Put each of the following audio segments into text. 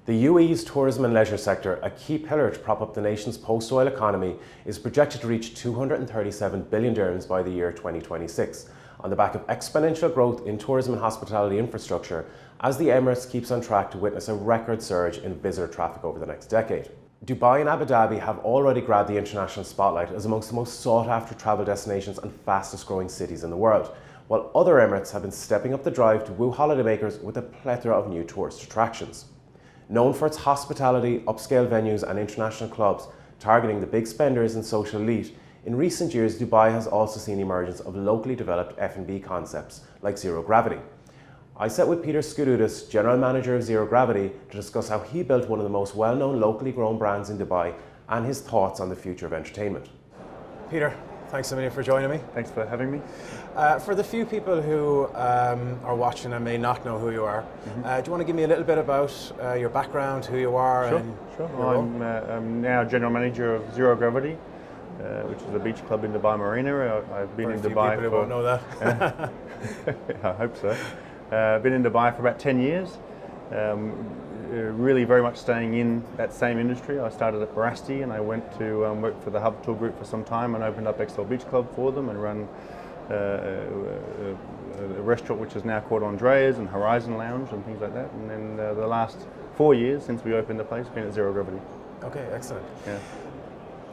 The UAE's tourism and leisure sector, a key pillar to prop up the nation's post-oil economy, is projected to reach 237 billion dirhams by the year 2026, on the back of exponential growth in tourism and hospitality infrastructure, as the Emirates keeps on track to witness a record surge in visitor traffic over the next decade. Dubai and Abu Dhabi have already grabbed the international spotlight as amongst the most sought-after travel destinations and fastest-growing cities in the world, while other Emirates have been stepping up the drive to woo holidaymakers with a plethora of new tourist attractions. Known for its hospitality, upscale venues and international clubs targeting the big spenders and social elite, in recent years Dubai has also seen the emergence of locally developed F&B concepts like Zero Gravity. I sat with Peter Skudutis, General Manager of Zero Gravity, to discuss how he built one of the most well-known locally grown brands in Dubai and his thoughts on the future of entertainment. Peter, thanks a million for joining me. Thanks for having me. For the few people who are watching and may not know who you are, do you want to give me a little bit about your background, who you are? Sure. I'm now General Manager of Zero Gravity, which is a beach club in Dubai Marina. I've been in Dubai people who won't know that. I hope so. I've been in Dubai for about 10 years. Really very much staying in that same industry. I started at Barasti and I went to work for the Hub Tour Group for some time and opened up Excel Beach Club for them and run a restaurant which is now called Andreas and Horizon Lounge and things like that. And then the last 4 years since we opened the place, been at Zero Gravity. Okay, excellent. Yeah.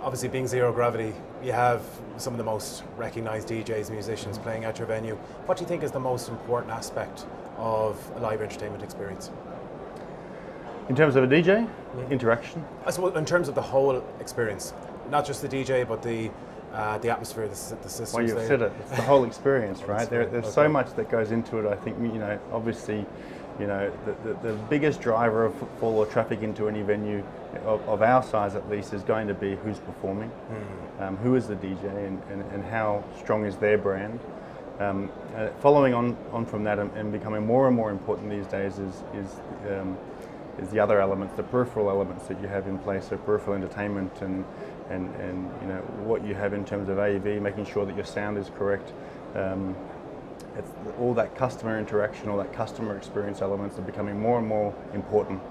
Obviously, being Zero Gravity, you have some of the most recognised DJs, musicians playing at your venue. What do you think is the most important aspect of a live entertainment experience? In terms of a DJ, interaction. I suppose in terms of the whole experience, not just the DJ, but the atmosphere, the systems. Well, you've said it. It's the whole experience, right? There's so much that goes into it. I think, obviously, the biggest driver of footfall or traffic into any venue of our size, at least, is going to be who's performing, who is the DJ, and how strong is their brand. Following on from that and becoming more and more important these days is the other elements, the peripheral elements that you have in place, so peripheral entertainment and what you have in terms of AV, making sure that your sound is correct. It's all that customer interaction, all that customer experience elements are becoming more and more important.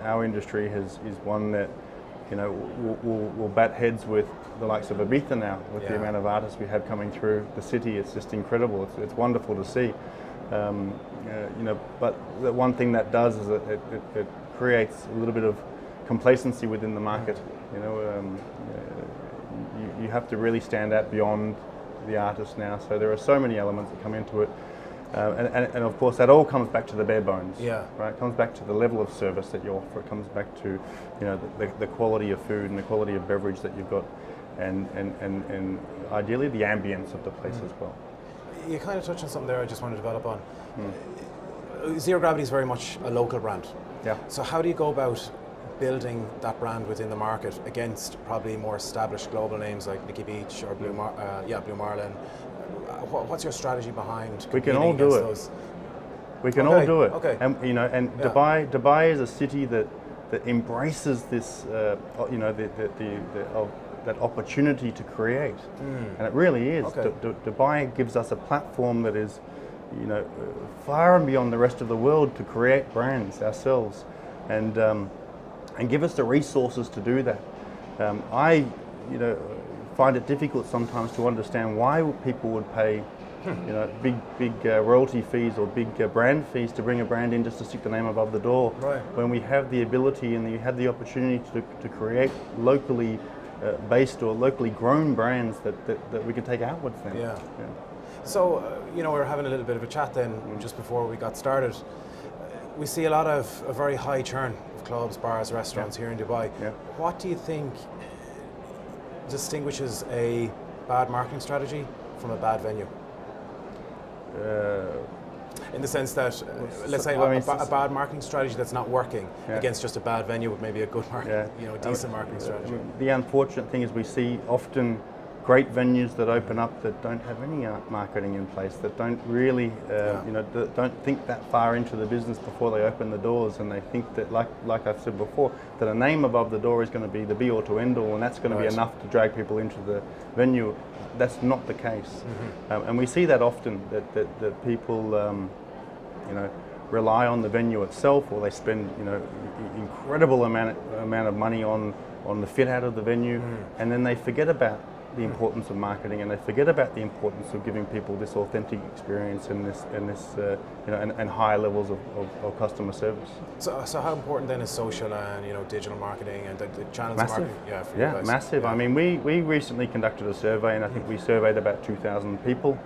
Our industry is one that will bat heads with the likes of Ibiza now, with the amount of artists we have coming through the city. It's just incredible. It's wonderful to see. But the one thing that does is it creates a little bit of complacency within the market. You have to really stand out beyond the artist now. So there are so many elements that come into it, and of course that all comes back to the bare bones. Right. It comes back to the level of service that you offer. It comes back to the quality of food and the quality of beverage that you've got, and ideally the ambience of the place as well. You kind of touched on something there I just want to develop on. Zero Gravity is very much a local brand. Yeah. So how do you go about building that brand within the market against probably more established global names like Nikki Beach or Blue Marlin? What's your strategy behind? We can all do it. Those? We can all do it. Okay. And Dubai is a city that embraces this that opportunity to create, and it really is. Okay. Dubai gives us a platform that is, far and beyond the rest of the world to create brands ourselves, and give us the resources to do that. I find it difficult sometimes to understand why people would pay, big royalty fees or big brand fees to bring a brand in just to stick the name above the door. Right. When we have the ability and you have the opportunity to create locally based or locally grown brands that we can take outwards then. Yeah. So, we were having a little bit of a chat then just before we got started. We see a very high churn of clubs, bars, restaurants here in Dubai. Yeah. What do you think distinguishes a bad marketing strategy from a bad venue? In the sense that, let's say, a bad marketing strategy that's not working against just a bad venue with maybe a good decent marketing strategy. The unfortunate thing is we see often great venues that open up that don't have any marketing in place, that don't really, that don't think that far into the business before they open the doors, and they think that, like I've said before, that a name above the door is going to be the be-all to end-all, and that's going to be enough to drag people into the venue. That's not the case, and we see that often. That people, rely on the venue itself, or they spend incredible amount of money on the fit out of the venue, and then they forget about the importance of marketing, and they forget about the importance of giving people this authentic experience and and high levels of customer service. So how important then is social and digital marketing and the channels of marketing? For you guys? Massive. Yeah. I mean, we recently conducted a survey, and I think we surveyed about 2,000 people,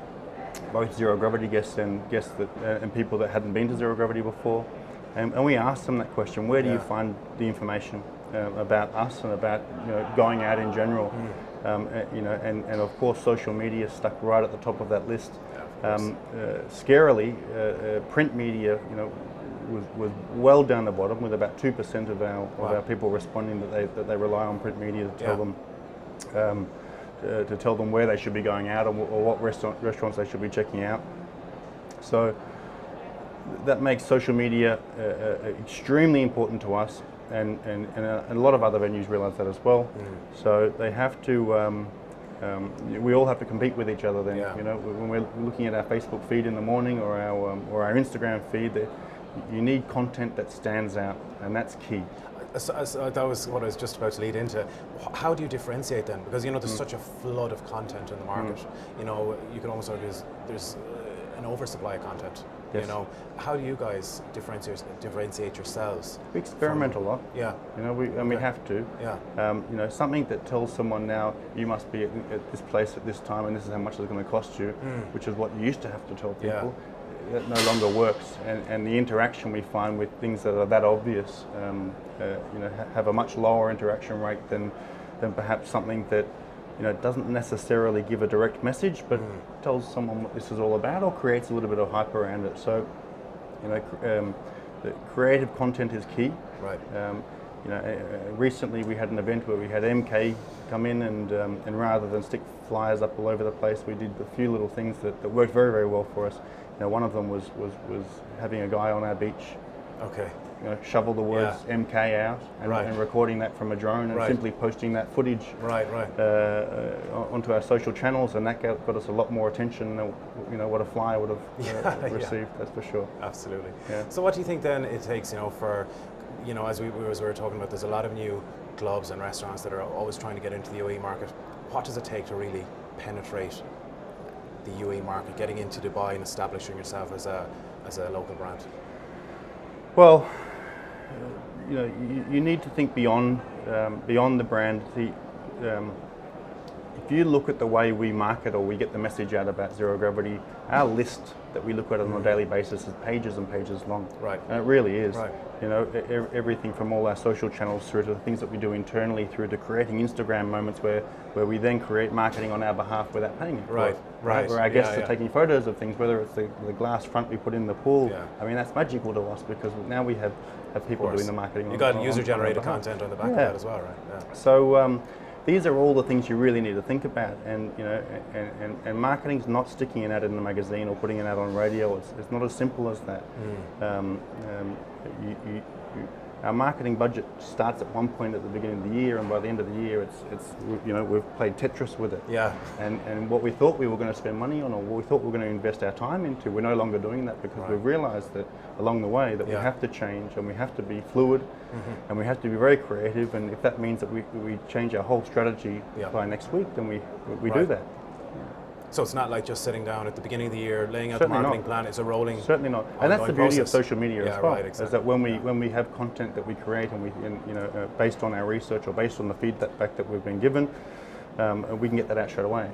both zero gravity guests and and people that hadn't been to zero gravity before, and we asked them that question: where do you find the information about us and about going out in general? And of course, social media stuck right at the top of that list. Scarily, print media, was well down the bottom, with about 2% of our people responding that they rely on print media to tell them to tell them where they should be going out or what restaurants they should be checking out. So that makes social media extremely important to us. And a lot of other venues realise that as well. So they have to. We all have to compete with each other. Then when we're looking at our Facebook feed in the morning or our Instagram feed, you need content that stands out, and that's key. So that was what I was just about to lead into. How do you differentiate then? Because there's such a flood of content in the market. You can almost argue there's an oversupply of content. Yes. How do you guys differentiate yourselves? We experiment a lot. Yeah. We have to. Yeah. Something that tells someone now you must be at this place at this time and this is how much it's going to cost you, which is what you used to have to tell people. That no longer works, and the interaction we find with things that are that obvious, have a much lower interaction rate than perhaps something that doesn't necessarily give a direct message, but tells someone what this is all about, or creates a little bit of hype around it. So, the creative content is key. Right. Recently we had an event where we had MK come in, and rather than stick flyers up all over the place, we did a few little things that worked very, very well for us. One of them was having a guy on our beach. Okay. Shovel the words MK out and recording that from a drone and simply posting that footage onto our social channels, and that got us a lot more attention than what a flyer would have received. That's for sure. Absolutely. Yeah. So what do you think then it takes for as we were talking about, there's a lot of new clubs and restaurants that are always trying to get into the UAE market. What does it take to really penetrate the UAE market, getting into Dubai and establishing yourself as a local brand? Well, you need to think beyond the brand. If you look at the way we market or we get the message out about zero gravity, our list that we look at on a daily basis is pages and pages long. Right. And it really is. Right. Everything from all our social channels through to the things that we do internally, through to creating Instagram moments where we then create marketing on our behalf without paying for it. Right. Where our guests are taking photos of things, whether it's the glass front we put in the pool. Yeah. I mean, that's magical to us because now we have people doing the marketing. You got user-generated content on the back of that as well, right? Yeah. So these are all the things you really need to think about, and and marketing's not sticking an ad in the magazine or putting an ad on radio. It's not as simple as that. Our marketing budget starts at one point at the beginning of the year, and by the end of the year, we've played Tetris with it. Yeah. And what we thought we were going to spend money on, or what we thought we were going to invest our time into, we're no longer doing that because we've realised that along the way that we have to change, and we have to be fluid, and we have to be very creative. And if that means that we change our whole strategy by next week, then we do that. So it's not like just sitting down at the beginning of the year, laying out the marketing plan. It's a rolling. Certainly not, and that's the beauty of social media as well. Right, exactly. Is that when we have content that we create and based on our research or based on the feedback that we've been given, we can get that out straight away.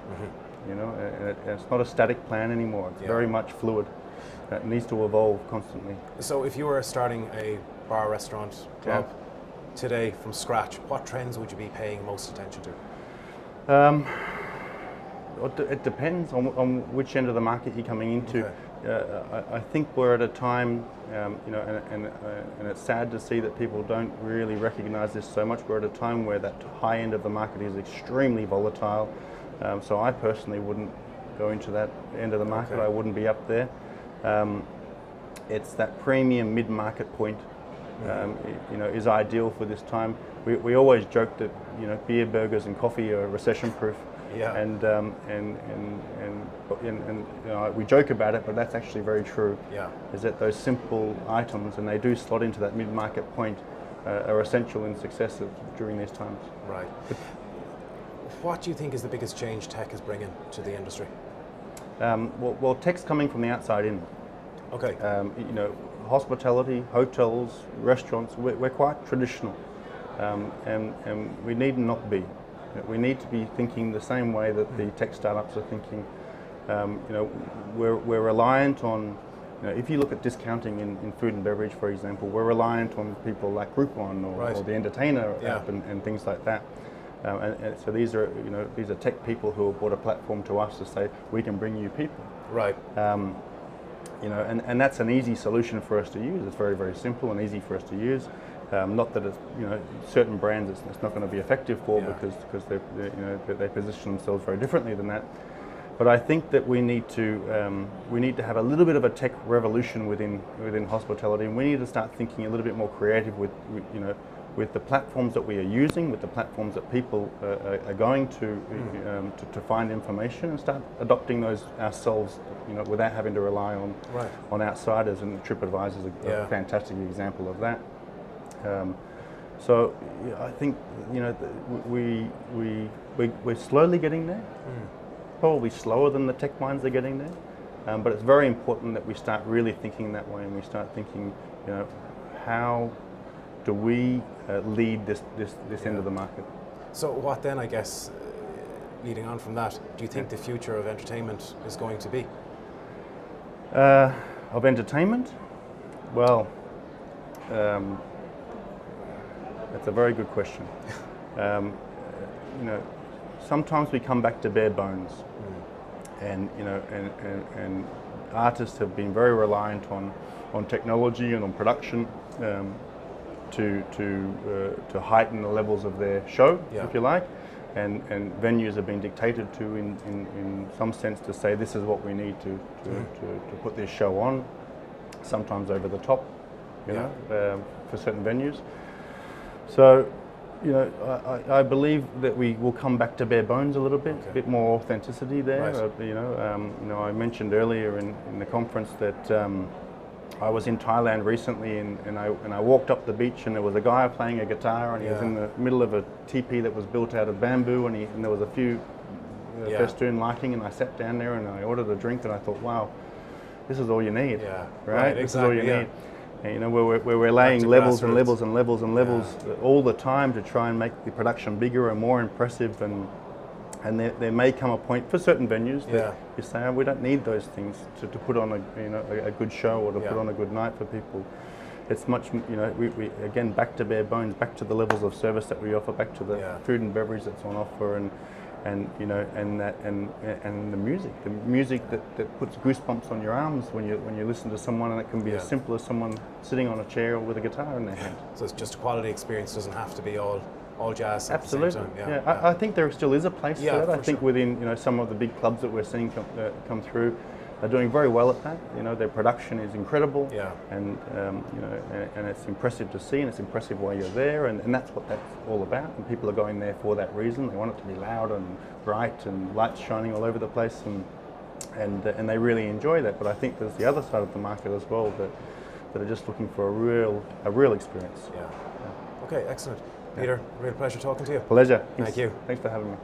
And it's not a static plan anymore. It's very much fluid. It needs to evolve constantly. So if you were starting a bar, restaurant, club today from scratch, what trends would you be paying most attention to? It depends on which end of the market you're coming into. I think we're at a time, and it's sad to see that people don't really recognise this so much. We're at a time where that high end of the market is extremely volatile. So I personally wouldn't go into that end of the market. I wouldn't be up there. It's that premium mid-market point, is ideal for this time. We always joke that beer, burgers, and coffee are recession-proof. Yeah. And you know, we joke about it, but that's actually very true. Yeah. Is that those simple items, and they do slot into that mid-market point, are essential in success during these times. Right. What do you think is the biggest change tech is bringing to the industry? Well, tech's coming from the outside in. Okay. You know, hospitality, hotels, restaurants, we're quite traditional, and we need not be. We need to be thinking the same way that the tech startups are thinking. You know, we're reliant on, you know, if you look at discounting in food and beverage, for example, we're reliant on people like Groupon or the Entertainer app and things like that. And so these are, you know, these are tech people who have brought a platform to us to say we can bring you people. Right. You know, and that's an easy solution for us to use. It's very, very simple and easy for us to use. Not that it's, you know, certain brands it's not going to be effective for because they you know, they position themselves very differently than that. But I think that we need to have a little bit of a tech revolution within hospitality, and we need to start thinking a little bit more creative with you know, with the platforms that we are using, with the platforms that people are going to find information, and start adopting those ourselves, you know, without having to rely on outsiders. And TripAdvisor is a fantastic example of that. So I think, you know, we're slowly getting there. Probably slower than the tech minds are getting there, but it's very important that we start really thinking that way, and we start thinking, you know, how do we lead this end of the market? So what then, I guess, leading on from that, do you think the future of entertainment is going to be? Of entertainment? Well, that's a very good question. You know, sometimes we come back to bare bones, and you know, and artists have been very reliant on technology and on production to heighten the levels of their show, if you like, and venues have been dictated to in some sense to say this is what we need to put this show on, sometimes over the top, you know, for certain venues. So, you know, I believe that we will come back to bare bones a little bit, a bit more authenticity there. You know, I mentioned earlier in the conference that I was in Thailand recently, and I walked up the beach, and there was a guy playing a guitar, and he was in the middle of a teepee that was built out of bamboo, and there was a few festoon lighting, and I sat down there and I ordered a drink, and I thought, wow, this is all you need, right? This is all you need. And, you know, where we're laying levels and levels and levels and levels all the time to try and make the production bigger and more impressive, and there may come a point for certain venues that you say, oh, we don't need those things to put on a good show or to put on a good night for people. It's much, you know, we again back to bare bones, back to the levels of service that we offer, back to the food and beverage that's on offer, and you know, and the music that puts goosebumps on your arms when you listen to someone, and it can be as simple as someone sitting on a chair with a guitar in their hand. So it's just a quality experience, doesn't have to be all jazz at Absolutely. the same time. I think there still is a place for that. I think sure. within, you know, some of the big clubs that we're seeing come through are doing very well at that. You know, their production is incredible, and you know, and it's impressive to see, and it's impressive while you're there, and that's what that's all about. And people are going there for that reason. They want it to be loud and bright and lights shining all over the place, and they really enjoy that. But I think there's the other side of the market as well that are just looking for a real experience. Okay, excellent. Peter, real pleasure talking to you. Pleasure. Thank you. Thanks for having me.